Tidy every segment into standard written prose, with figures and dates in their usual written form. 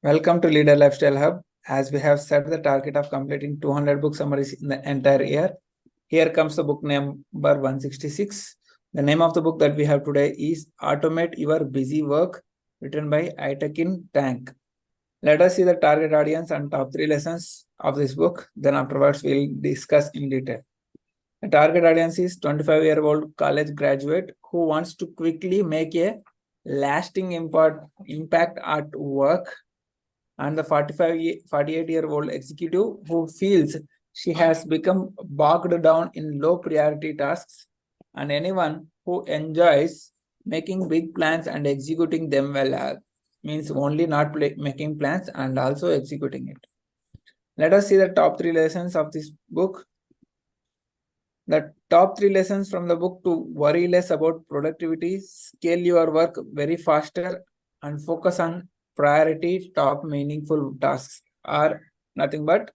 Welcome to Leader Lifestyle Hub. As we have set the target of completing 200 book summaries in the entire year, here comes the book number 166. The name of the book that we have today is Automate Your Busy Work, written by Aytekin Tank. Let us see the target audience and top 3 lessons of this book. Then afterwards, we'll discuss in detail. The target audience is 25-year-old college graduate who wants to quickly make a lasting impact at work, and the 48-year-old executive who feels she has become bogged down in low priority tasks, and anyone who enjoys making big plans and executing them well, means only not making plans and also executing it. Let us see the top 3 lessons of this book. The top 3 lessons from the book: to worry less about productivity, scale your work very faster, and focus on priority top meaningful tasks are nothing but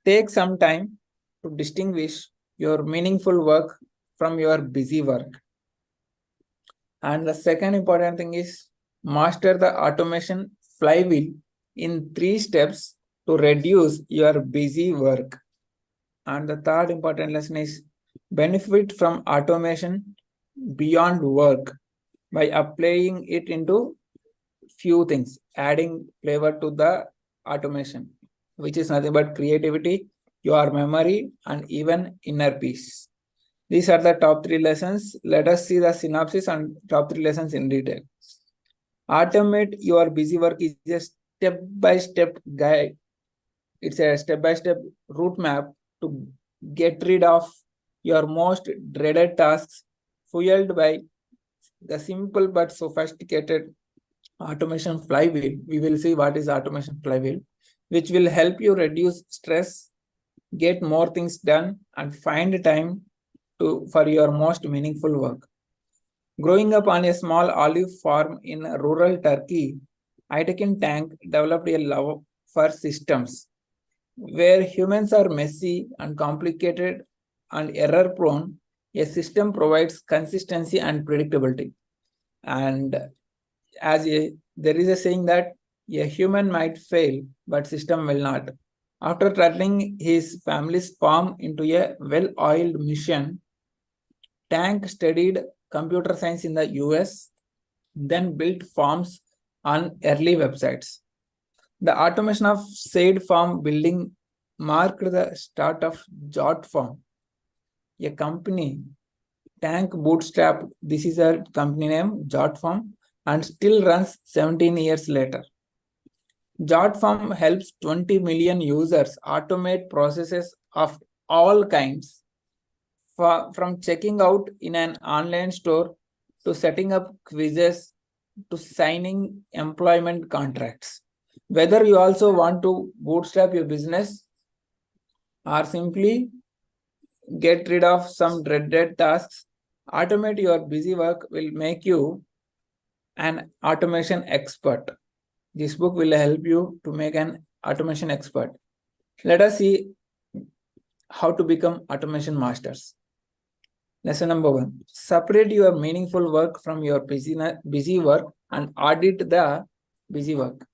take some time to distinguish your meaningful work from your busy work. And the second important thing is master the automation flywheel in 3 steps to reduce your busy work. And the third important lesson is benefit from automation beyond work by applying it into few things, adding flavor to the automation, which is nothing but creativity, your memory, and even inner peace. These are the top 3 lessons. Let us see the synopsis and top 3 lessons in detail. Automate your busy work is a step-by-step guide. It's a step-by-step route map to get rid of your most dreaded tasks, fueled by the simple but sophisticated automation flywheel. We will see what is automation flywheel, which will help you reduce stress, get more things done, and find time for your most meaningful work. Growing up on a small olive farm in rural Turkey, Aytekin Tank developed a love for systems. Where humans are messy and complicated and error prone, a system provides consistency and predictability. And there is a saying that a human might fail, but system will not. After turning his family's farm into a well-oiled machine, Tank studied computer science in the US, then built farms on early websites. The automation of said farm building marked the start of Jot Farm, a company Tank bootstrapped. This is a company name, Jot Farm, and still runs 17 years later. Jot Farm helps 20 million users automate processes of all kinds, from checking out in an online store to setting up quizzes to signing employment contracts. Whether you also want to bootstrap your business or simply get rid of some dreaded tasks, automate your busy work will make you an automation expert. This book will help you to make an automation expert. Let us see how to become automation masters. Lesson number 1. Separate your meaningful work from your busy work and audit the busy work.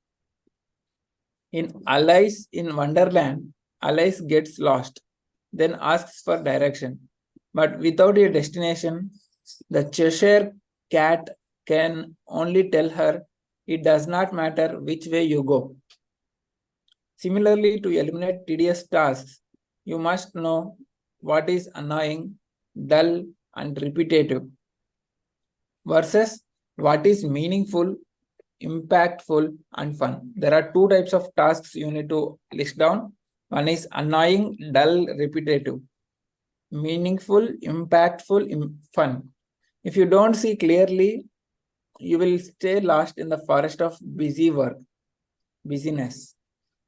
In Alice in Wonderland, Alice gets lost, then asks for direction. But without a destination, the Cheshire cat can only tell her it does not matter which way you go. Similarly, to eliminate tedious tasks, you must know what is annoying, dull, and repetitive versus what is meaningful, impactful, and fun. There are 2 types of tasks you need to list down. One is annoying, dull, repetitive. Meaningful, impactful, fun. If you don't see clearly, you will stay lost in the forest of busyness.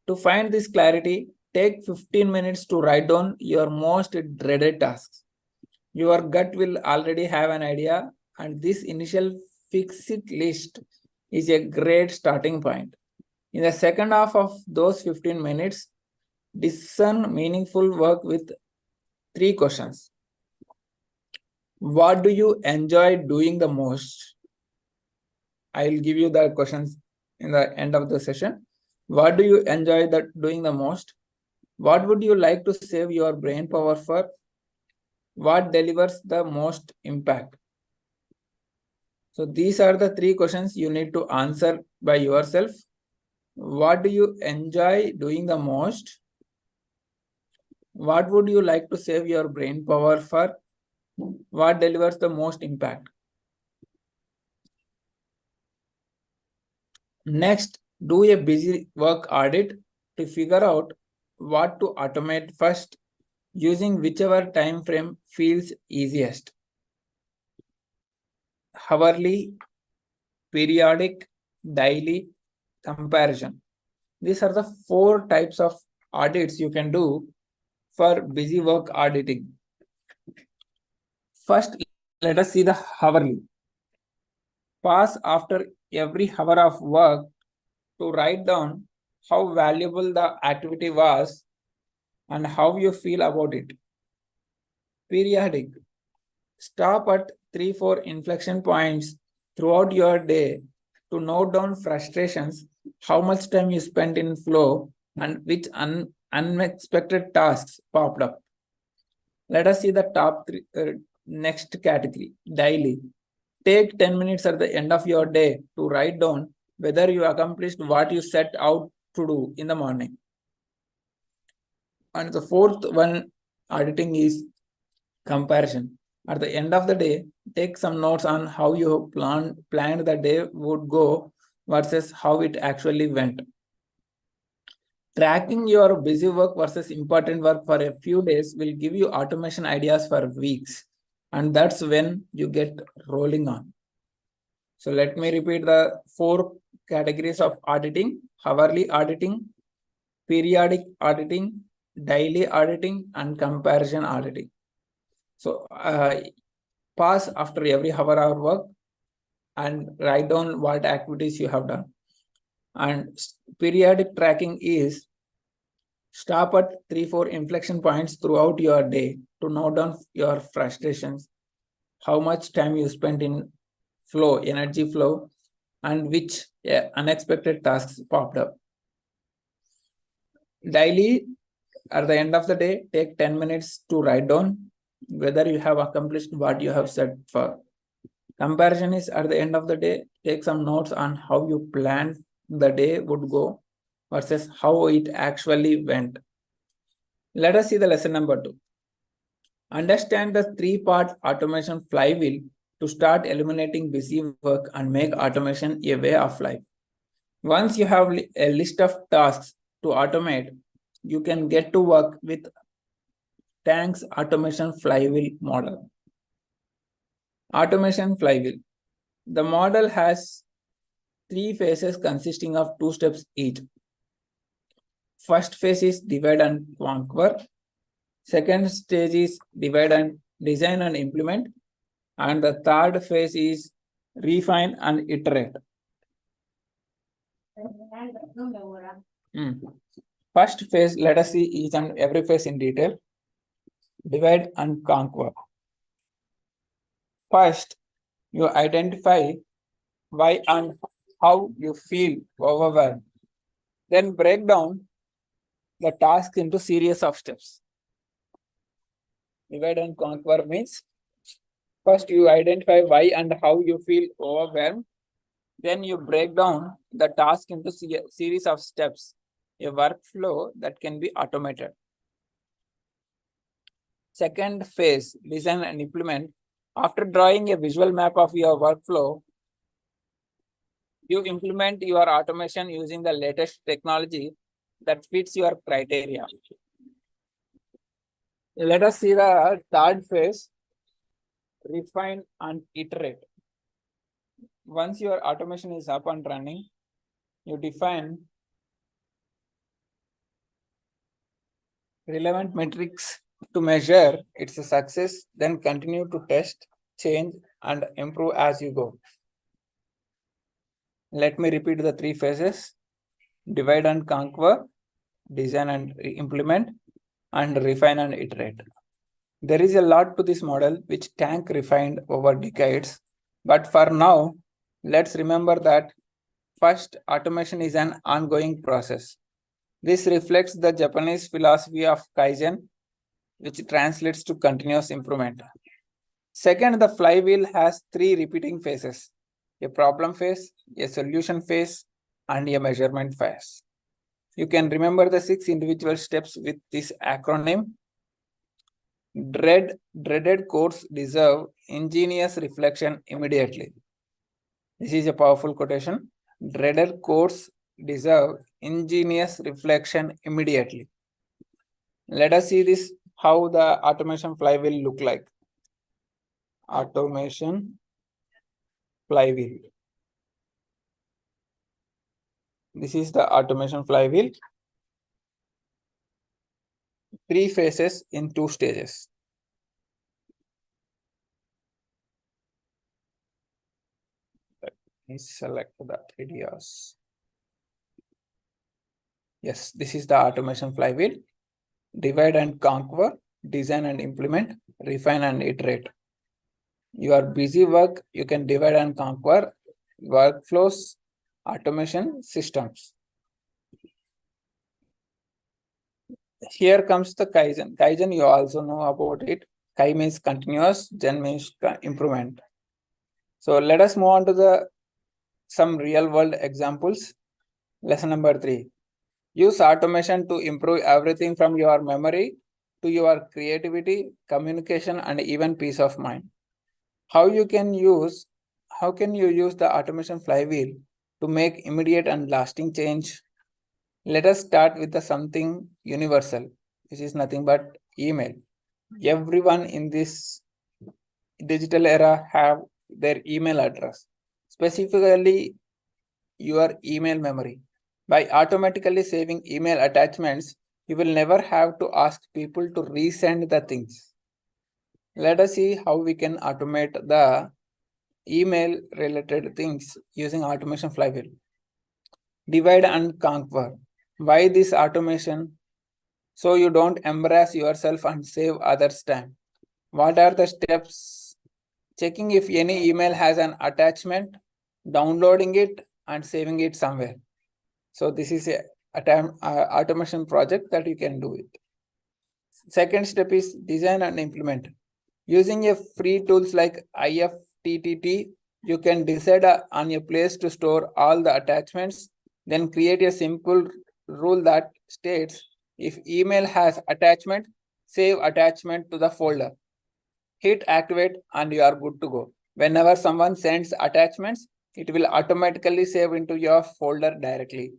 To find this clarity, take 15 minutes to write down your most dreaded tasks. Your gut will already have an idea, and this initial fix-it list is a great starting point. In the second half of those 15 minutes, discern meaningful work with 3 questions. What do you enjoy doing the most? I'll give you the questions in the end of the session. What do you enjoy doing the most? What would you like to save your brain power for? What delivers the most impact? So these are the three questions you need to answer by yourself. What do you enjoy doing the most? What would you like to save your brain power for? What delivers the most impact? Next, do a busy work audit to figure out what to automate first using whichever time frame feels easiest. Hourly, periodic, daily, comparison. These are the 4 types of audits you can do for busy work auditing. First, let us see the hourly. Pause after every hour of work to write down how valuable the activity was and how you feel about it. Periodic. Stop at 3-4 inflection points throughout your day to note down frustrations, how much time you spent in flow, and which unexpected tasks popped up. Let us see the top 3 next category, daily. Take 10 minutes at the end of your day to write down whether you accomplished what you set out to do in the morning. And the 4th one, auditing, is comparison. At the end of the day, take some notes on how you planned the day would go versus how it actually went. Tracking your busy work versus important work for a few days will give you automation ideas for weeks. And that's when you get rolling on. So let me repeat the 4 categories of auditing: hourly auditing, periodic auditing, daily auditing, and comparison auditing. So pause after every hour of work and write down what activities you have done. And periodic tracking is stop at 3-4 inflection points throughout your day to note down your frustrations, how much time you spent in flow, energy flow, and which unexpected tasks popped up. Daily, at the end of the day, take 10 minutes to write down whether you have accomplished what you have set for. Comparison is at the end of the day, take some notes on how you planned the day would go versus how it actually went. Let us see the lesson number 2. Understand the 3-part automation flywheel to start eliminating busy work and make automation a way of life. Once you have a list of tasks to automate, you can get to work with Tank's automation flywheel model. Automation flywheel. The model has 3 phases consisting of 2 steps each. First phase is divide and conquer. Second stage is divide and design and implement. And the third phase is refine and iterate. First phase, let us see each and every phase in detail. Divide and conquer. First, you identify why and how you feel overwhelmed. Then break down the task into series of steps. Divide and conquer means first you identify why and how you feel overwhelmed. Then you break down the task into series of steps, a workflow that can be automated. Second phase, design and implement. After drawing a visual map of your workflow, you implement your automation using the latest technology that fits your criteria. Let us see the third phase, refine and iterate. Once your automation is up and running, you define relevant metrics to measure its success, then continue to test, change, and improve as you go. Let me repeat the 3 phases: divide and conquer, design and implement, and refine and iterate. There is a lot to this model which Tank refined over decades, but for now, let's remember that First, automation is an ongoing process. This reflects the Japanese philosophy of Kaizen, which translates to continuous improvement. Second, the flywheel has three repeating phases: a problem phase, a solution phase, and a measurement phase. You can remember the 6 individual steps with this acronym. Dreaded course deserve ingenious reflection immediately. This is a powerful quotation. Dreaded course deserve ingenious reflection immediately. Let us see this, how the automation flywheel look like. Automation flywheel. This is the automation flywheel. 3 phases in 2 stages. Let me select the ideas. Yes, this is the automation flywheel. Divide and conquer, design and implement, refine and iterate. Your busy work, you can divide and conquer workflows, automation systems. Here comes the Kaizen. Kaizen, you also know about it. Kai means continuous, Gen means improvement. So let us move on to some real world examples. Lesson number 3. Use automation to improve everything from your memory to your creativity, communication, and even peace of mind. How can you use the automation flywheel to make immediate and lasting change? Let us start with something universal, which is nothing but email. Everyone in this digital era have their email address, specifically your email memory. By automatically saving email attachments, you will never have to ask people to resend the things. Let us see how we can automate the email related things using automation flywheel. Divide and conquer. Why this automation? So you don't embarrass yourself and save others' time. What are the steps? Checking if any email has an attachment, downloading it, and saving it somewhere. So this is a automation project that you can do it. Second step is design and implement. Using a free tools like IFTTT, you can decide on a place to store all the attachments, then create a simple rule that states if email has attachment, save attachment to the folder. Hit activate and you are good to go. Whenever someone sends attachments, it will automatically save into your folder directly.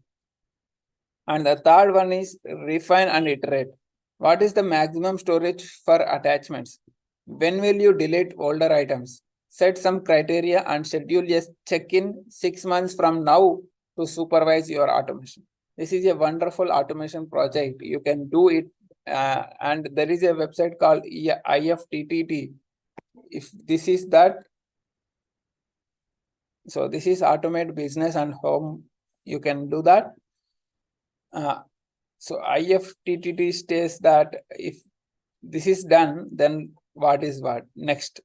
And the third one is refine and iterate. What is the maximum storage for attachments? When will you delete older items? Set some criteria and schedule a check-in 6 months from now to supervise your automation. This is a wonderful automation project. You can do it, and there is a website called IFTTT. If this is that, so this is automate business and home. You can do that. So IFTTT states that if this is done, then what is what next?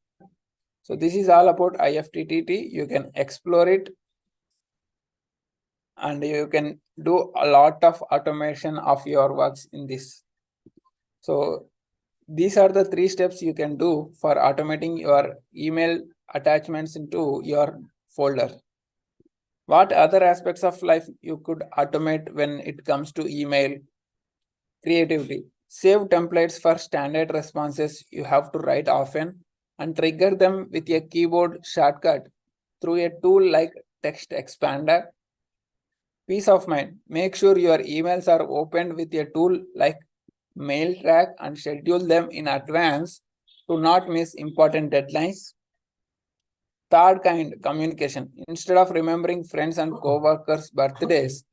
So this is all about IFTTT. You can explore it and you can do a lot of automation of your works in this. So these are the 3 steps you can do for automating your email attachments into your folder. What other aspects of life you could automate when it comes to email? Creativity. Save templates for standard responses you have to write often and trigger them with a keyboard shortcut through a tool like Text Expander. Peace of mind. Make sure your emails are opened with a tool like MailTrack and schedule them in advance to not miss important deadlines. Third kind, communication. Instead of remembering friends and co-workers' birthdays,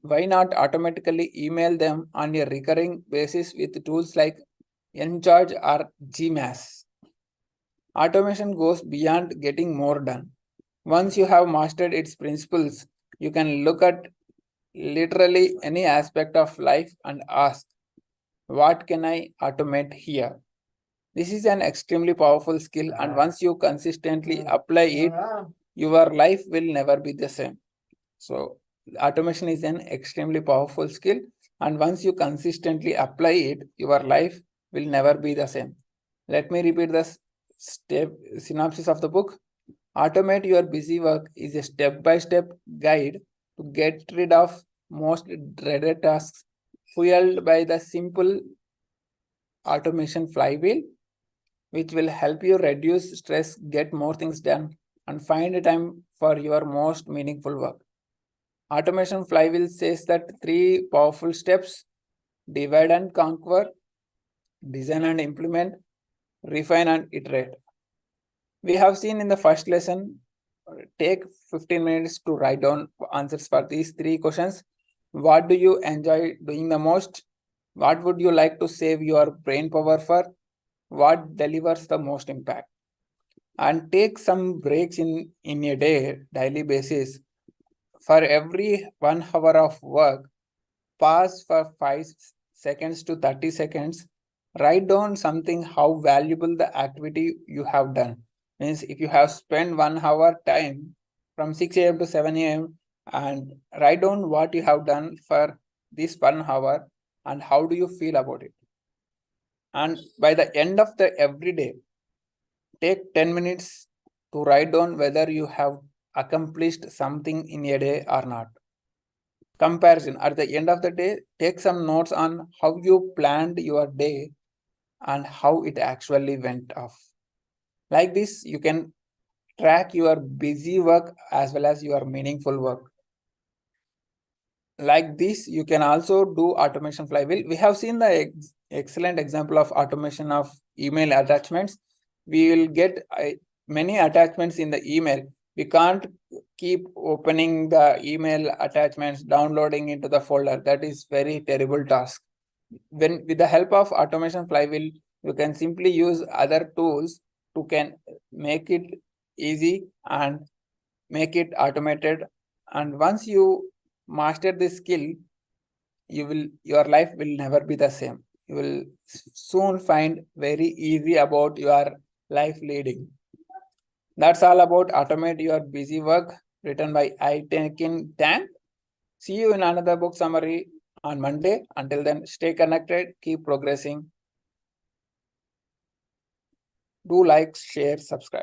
why not automatically email them on a recurring basis with tools like Encharge or Gmass? Automation goes beyond getting more done. Once you have mastered its principles, you can look at literally any aspect of life and ask, what can I automate here? This is an extremely powerful skill, and once you consistently apply it, your life will never be the same. So automation is an extremely powerful skill, and once you consistently apply it, your life will never be the same. Let me repeat the synopsis of the book. Automate Your Busy Work is a step-by-step guide to get rid of most dreaded tasks, fueled by the simple automation flywheel, which will help you reduce stress, get more things done, and find a time for your most meaningful work. Automation flywheel says that 3 powerful steps: divide and conquer, design and implement, refine and iterate. We have seen in the first lesson, take 15 minutes to write down answers for these 3 questions. What do you enjoy doing the most? What would you like to save your brain power for? What delivers the most impact? And take some breaks in a daily basis. For every 1 hour of work, pause for 5 seconds to 30 seconds. Write down something how valuable the activity you have done. Means if you have spent 1 hour time from 6 a.m. to 7 a.m. and write down what you have done for this 1 hour and how do you feel about it. And by the end of the every day, take 10 minutes to write down whether you have accomplished something in a day or not. Comparison. At the end of the day, take some notes on how you planned your day and how it actually went off. Like this, you can track your busy work as well as your meaningful work. Like this, you can also do automation flywheel. We have seen the excellent example of automation of email attachments. We will get many attachments in the email. We can't keep opening the email attachments, downloading into the folder. That is very terrible task. When with the help of automation flywheel, you can simply use other tools to can make it easy and make it automated. And once you master this skill, your life will never be the same. You will soon find very easy about your life leading. That's all about Automate Your Busy Work, written by Aytekin. See you in another book summary on Monday. Until then, stay connected, keep progressing. Do like, share, subscribe.